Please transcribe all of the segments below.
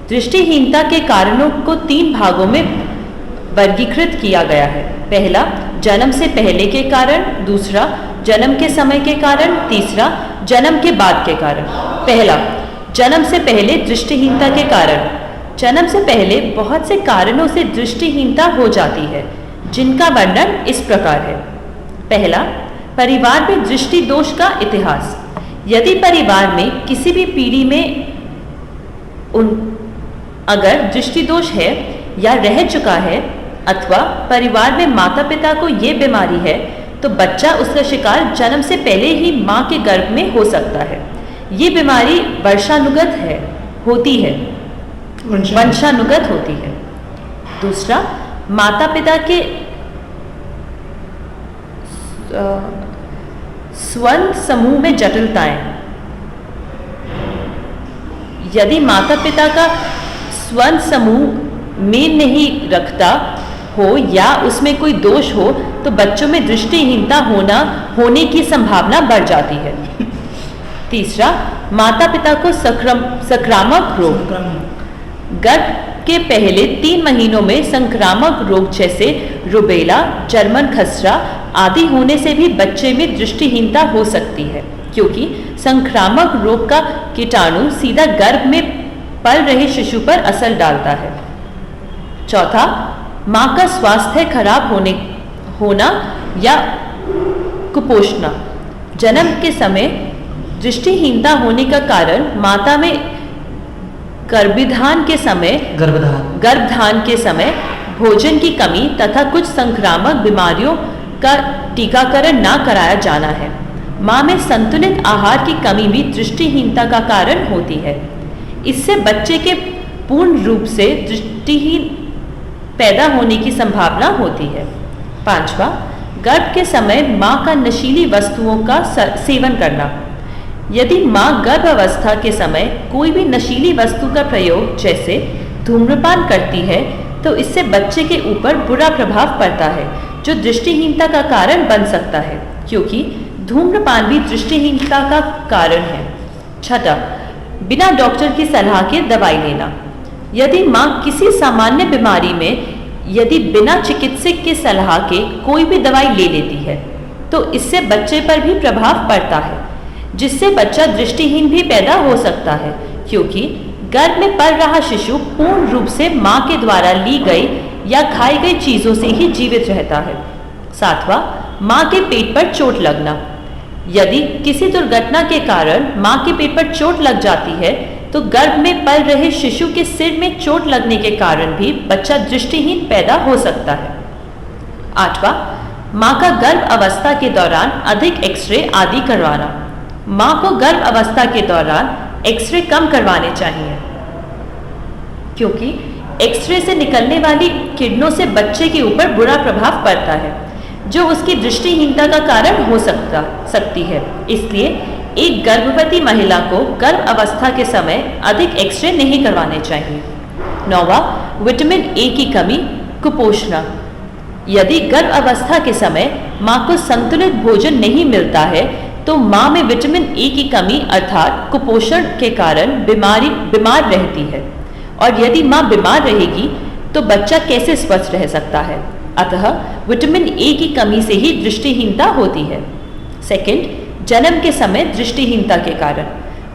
दृष्टिहीनता के कारणों को 3 भागों में वर्गीकृत किया गया है। पहला, जन्म से पहले के कारण, दूसरा, जन्म के समय के कारण, तीसरा, जन्म के बाद के कारण। पहला, जन्म से पहले दृष्टिहीनता के कारण। जन्म से पहले बहुत से कारणों से दृष्टिहीनता हो जाती है, जिनका वर्णन इस प्रकार है। पहला, परिवार में दृष्टि दोष का इतिहास। यदि परिवार में किसी भी पीढ़ी में अगर दृष्टि दोष है या रह चुका है, अथवा परिवार में माता पिता को ये बीमारी है, तो बच्चा उसका शिकार जन्म से पहले ही माँ के गर्भ में हो सकता है। ये बीमारी वंशानुगत होती है। दूसरा, माता पिता के स्वर्ण समूह में जटिलताएं। यदि माता पिता का स्वर्ण समूह मेल नहीं रखता हो या उसमें कोई दोष हो, तो बच्चों में दृष्टिहीनता होने की संभावना बढ़ जाती है। तीसरा, माता पिता को संक्रामक रोग। गर्भ के पहले 3 महीनों में संक्रामक रोग जैसे रुबेला, जर्मन खसरा आदि होने से भी बच्चे में दृष्टिहीनता हो सकती है, क्योंकि संक्रामक रोग का कीटाणु सीधा गर्भ में पल रहे शिशु पर असर डालता है। चौथा, मां का स्वास्थ्य खराब होना या कुपोषण। जन्म के समय दृष्टिहीनता होने का कारण माता में गर्भधान के समय भोजन की कमी तथा कुछ संक्रामक बीमारियों का टीकाकरण न कराया जाना है। मां में संतुलित आहार की कमी भी दृष्टिहीनता का कारण होती है। इससे बच्चे के पूर्ण रूप से दृष्टिहीन पैदा होने की संभावना होती है। पांचवा, गर्भ के समय मां का नशीली वस्तुओं का सेवन करना। यदि मां गर्भ अवस्था के समय कोई भी नशीली वस्तु का प्रयोग जैसे धूम्रपान करती है, तो इससे बच्चे के ऊपर बुरा प्रभाव पड़ता है, जो दृष्टिहीनता का कारण बन सकता है, क्योंकि धूम्रपान भी दृष्टिहीनता का कारण है। छठा, बिना डॉक्टर की सलाह के दवाई लेना। यदि मां किसी सामान्य बीमारी में यदि बिना चिकित्सक की सलाह के कोई भी दवाई ले लेती है, तो इससे बच्चे पर भी प्रभाव पड़ता है, जिससे बच्चा दृष्टिहीन भी पैदा हो सकता है, क्योंकि गर्भ में पल रहा शिशु पूर्ण रूप से मां के द्वारा ली गई या खाई गई चीजों से ही जीवित रहता है। सातवां, मां के पेट पर चोट लगना। यदि किसी दुर्घटना के कारण मां के पेट पर चोट लग जाती है, तो गर्भ में पल रहे शिशु के सिर में चोट लगने के कारण भी बच्चा दृष्टिहीन पैदा हो सकता है। आठवां, मां का गर्भ अवस्था के दौरान अधिक एक्सरे आदि करवाना। मां को गर्भ अवस्था के दौरान एक्सरे कम करवाने चाहिए, क्योंकि एक्सरे से निकलने वाली किरणों से बच्चे के ऊपर बुरा प्रभाव पड़ता है, जो उसकी दृष्टिहीनता का कारण हो सकती है। इसलिए एक गर्भवती महिला को गर्भ अवस्था के समय अधिक एक्सरे नहीं करवाने चाहिए। नौवां, विटामिन ए की कमी, कुपोषण। यदि गर्भ अवस्था के समय मां को संतुलित भोजन नहीं मिलता है, तो मां में विटामिन ए की कमी अर्थात कुपोषण के कारण बीमार रहती है, और यदि मां बीमार रहेगी तो बच्चा कैसे स्वस्थ रह सकता है। अतः विटामिन ए की कमी से ही दृष्टिहीनता होती है। सेकंड, जन्म के समय दृष्टिहीनता के कारण।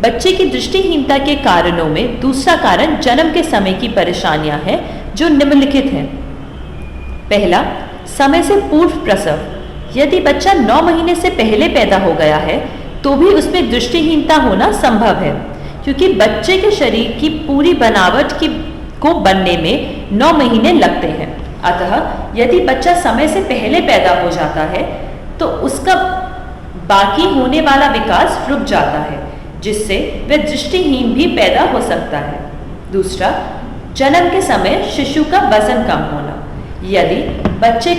बच्चे की दृष्टिहीनता के कारणों में दूसरा कारण जन्म के समय की परेशानियां हैं, जो निम्नलिखित हैं। पहला, समय से पूर्व प्रसव। यदि बच्चा 9 महीने से पहले पैदा हो गया है, तो भी उसमें दृष्टिहीनता होना संभव है, क्योंकि बच्चे के शरीर की पूरी बनावट को बनने में 9 महीने लगते हैं। अतः यदि बच्चा समय से पहले पैदा हो जाता है, तो उसका बाकी होने वाला विकास रुक जाता है, जिससे वह दृष्टिहीन भी पैदा हो सकता है। दूसरा, जन्म के समय शिशु का वजन कम होना। यदि बच्चे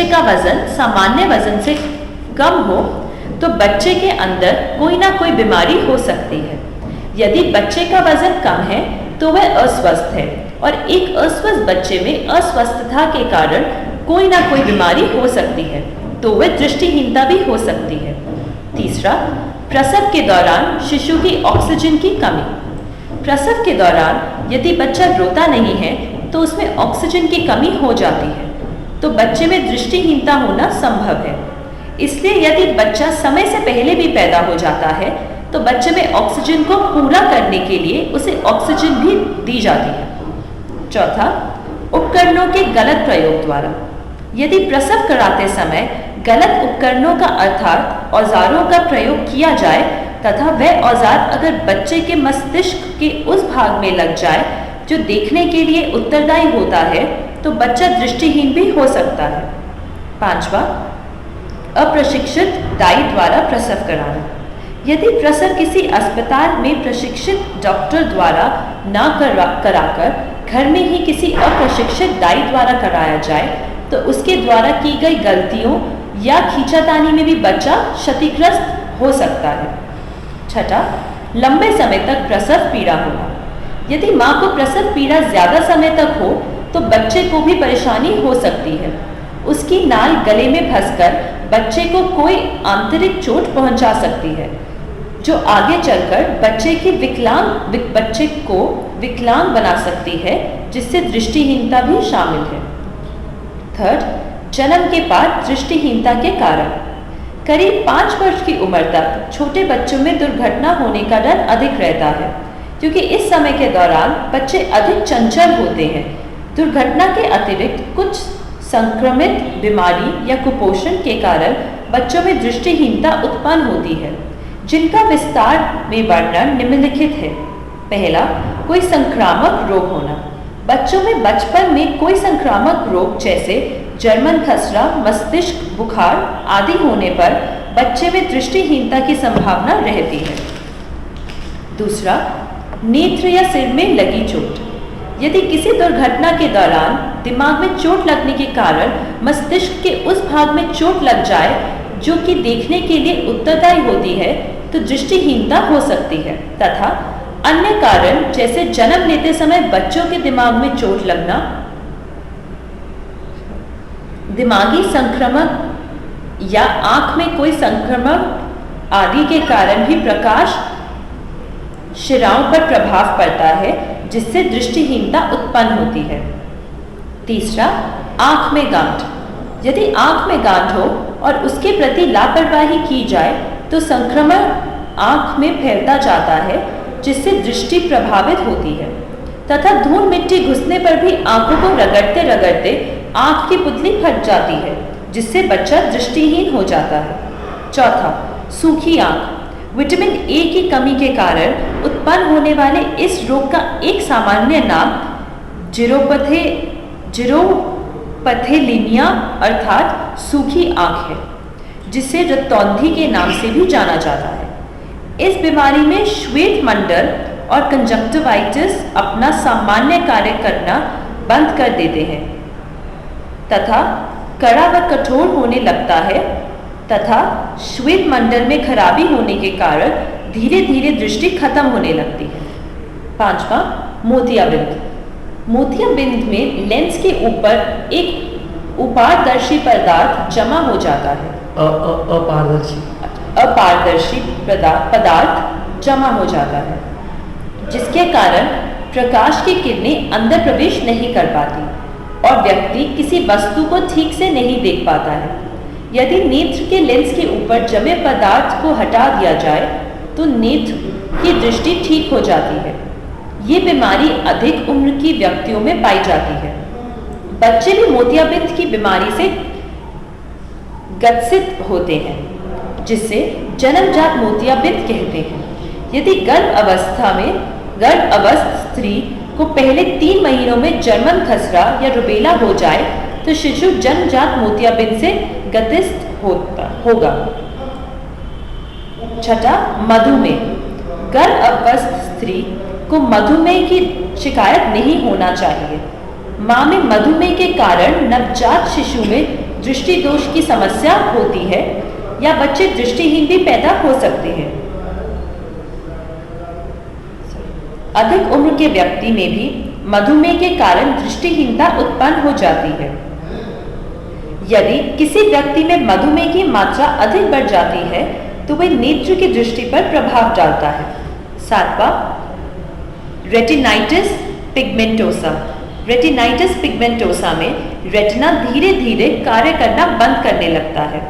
का वजन सामान्य वजन से कम हो, तो बच्चे के अंदर कोई ना कोई बीमारी हो सकती है। यदि बच्चे का वजन कम है, तो वह अस्वस्थ है, और एक अस्वस्थ बच्चे में अस्वस्थता के कारण कोई ना कोई बीमारी हो सकती है, तो वह दृष्टिहीनता भी हो सकती है। तीसरा, प्रसव के दौरान शिशु की ऑक्सीजन की कमी। प्रसव के दौरान यदि बच्चा रोता नहीं है तो उसमें ऑक्सीजन की कमी हो जाती है, तो बच्चे में दृष्टिहीनता होना संभव है। इसलिए यदि बच्चा समय से पहले भी पैदा हो जाता है तो बच्चे में ऑक्सीजन को पूरा करने के लिए उसे ऑक्सीजन भी दी जाती है। चौथा, उपकरणों के गलत प्रयोग द्वारा। यदि प्रसव कराते समय गलत उपकरणों का अर्थात औजारों का प्रयोग किया जाए तथा वह औजार अगर बच्चे के मस्तिष्क के उस भाग में लग जाए जो देखने के लिए उत्तरदायी होता है तो बच्चा दृष्टिहीन भी हो सकता है। पांचवा, अप्रशिक्षित दाई द्वारा प्रसव कराना। यदि प्रसव किसी अस्पताल में प्रशिक्षित डॉक्टर द्वारा ना कराकर घर में ही किसी अप्रशिक्षित दाई द्वारा कराया जाए तो उसके द्वारा की गई गलतियों या खींचातानी में भी बच्चा क्षतिग्रस्त हो सकता है। छठा, लंबे समय तक प्रसव पीड़ा होना। यदि मां को प्रसव पीड़ा ज्यादा समय तक हो तो बच्चे को भी परेशानी हो सकती है। उसकी नाल गले में फंसकर बच्चे को कोई आंतरिक चोट पहुंचा सकती है जो आगे चलकर बच्चे को विकलांग बना सकती है, जिससे दृष्टिहीनता भी शामिल है। थर्ड, जन्म के बाद दृष्टिहीनता के कारण। करीब 5 वर्ष की उम्र तक छोटे बच्चों में दुर्घटना होने का डर अधिक रहता है, क्योंकि इस समय के दौरान बच्चे अधिक चंचल होते हैं। दुर्घटना के अतिरिक्त कुछ संक्रमित बीमारी या कुपोषण के कारण बच्चों में दृष्टिहीनता उत्पन्न होती है, जिनका विस्तार में वर्णन निम्नलिखित है। पहला, कोई संक्रामक रोग होना। बच्चों में बचपन में कोई संक्रामक रोग जैसे जर्मन खसरा, मस्तिष्क बुखार आदि होने पर बच्चे में दृष्टिहीनता की संभावना रहती है। दूसरा, नेत्र या सिर में लगी चोट। यदि किसी दुर्घटना के दौरान दिमाग में चोट लगने के कारण मस्तिष्क के उस भाग में चोट लग जाए जो कि देखने के लिए उत्तरदायी होती है तो दृष्टिहीनता हो सकती है, तथा अन्य कारण जैसे जन्म लेते समय बच्चों के दिमाग में चोट लगना, दिमागी संक्रमण या आंख में कोई संक्रमण आदि के कारण भी प्रकाश शिराओं पर प्रभाव पड़ता है, जिससे दृष्टिहीनता उत्पन्न होती है। तीसरा, आंख में गांठ। यदि आंख में गांठ हो और उसके प्रति लापरवाही की जाए तो संक्रमण आंख में फैलता जाता है, जिससे दृष्टि प्रभावित होती है, तथा धूल मिट्टी घुसने पर भी आंखों को रगड़ते रगड़ते आंख की पुतली फट जाती है, जिससे बच्चा दृष्टिहीन हो जाता है। चौथा, सूखी आंख। विटामिन ए की कमी के कारण उत्पन्न होने वाले इस रोग का एक सामान्य नाम जिरोपथेलिमिया अर्थात सूखी आंख है, जिसे रतौंधी के नाम से भी जाना जाता है। इस बीमारी में श्वेत मंडल और कंजक्टिवाइटिस अपना सामान्य कार्य करना बंद कर देते हैं तथा कड़ा व कठोर होने लगता है, तथा श्वेत मंडल में खराबी होने के कारण धीरे धीरे दृष्टि खत्म होने लगती है। पांचवा, मोतियाबिंद। मोतियाबिंद में लेंस के ऊपर एक उपारदर्शी पदार्थ जमा हो जाता है। अपारदर्शी पदार्थ जमा हो जाता है, जिसके कारण प्रकाश की किरणें अंदर प्रवेश नहीं कर पाती और व्यक्ति किसी वस्तु को ठीक से नहीं देख पाता है। यदि नेत्र के लेंस के ऊपर जमे पदार्थ को हटा दिया जाए तो नेत्र की दृष्टि ठीक हो जाती है। ये बीमारी अधिक उम्र की व्यक्तियों में पाई जाती है। बच्चे भी मोतियाबिंद की बीमारी से ग्रसित होते हैं, जिसे जन्मजात मोतियाबिंद कहते हैं। यदि गर्भावस्थ स्त्री को पहले 3 महीनों में जर्मन खसरा या रुबेला हो जाए तो शिशु जन्मजात मोतियाबिंद से ग्रसित होगा। छठा, मधुमेह। गर्भावस्थ स्त्री को मधुमेह की शिकायत नहीं होना चाहिए। मां में मधुमेह के कारण नवजात शिशु में दृष्टि दोष की समस्या होती है या बच्चे दृष्टिहीन भी पैदा हो सकते हैं। अधिक उम्र के व्यक्ति में भी मधुमेह के कारण दृष्टिहीनता उत्पन्न हो जाती है। यदि किसी व्यक्ति में मधुमेह की मात्रा अधिक बढ़ जाती है तो वह नेत्र की दृष्टि पर प्रभाव डालता है। सातवां, रेटिनाइटिस पिगमेंटोसा। रेटिनाइटिस पिगमेंटोसा में रेटिना धीरे धीरे कार्य करना बंद करने लगता है,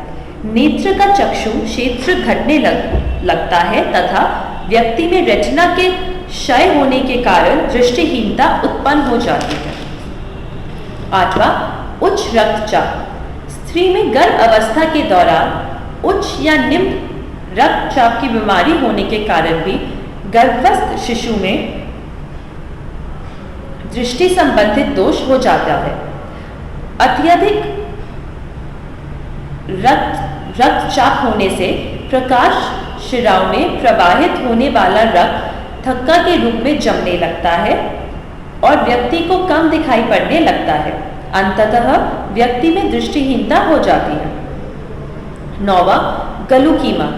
नेत्र का चक्षु क्षेत्र घटने लगता है तथा व्यक्ति में रेटिना के क्षय होने के कारण दृष्टिहीनता उत्पन्न हो जाती है। 8वां, उच्च रक्तचाप। स्त्री में गर्भ अवस्था के दौरान उच्च या निम्न रक्तचाप की बीमारी होने के कारण भी गर्भस्थ शिशु में दृष्टि संबंधित दोष हो जाता है। अत्यधिक रक्तचाप होने से प्रकाश शिराओं में प्रवाहित होने वाला रक्त थक्का के रूप में जमने लगता है और व्यक्ति को कम दिखाई पड़ने लगता है। अंततः व्यक्ति में दृष्टिहीनता हो जाती है। 9वां, ग्लूकीमा।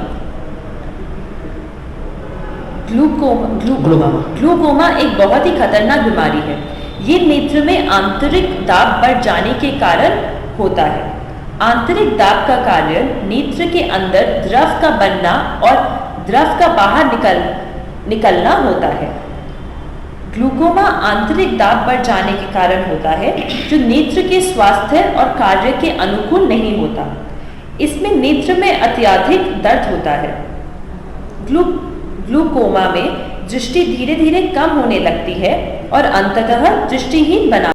ग्लूकोमा एक बहुत ही खतरनाक बीमारी है। ये नेत्र में आंतरिक दाब बढ़ जाने के कारण होता है। आंतरिक दाब का कार्य नेत्र के अंदर द्रव का बनना और द्रव का बाहर निकलना होता है। ग्लूकोमा आंतरिक दाब बढ़ जाने के कारण होता है, जो नेत्र के स्वास्थ्य और कार्य के अनुकूल नहीं होता। इसमें नेत्र में अत्यधिक दर्द होता है। ग्लूकोमा में दृष्टि धीरे धीरे कम होने लगती है और अंततः दृष्टिहीन बना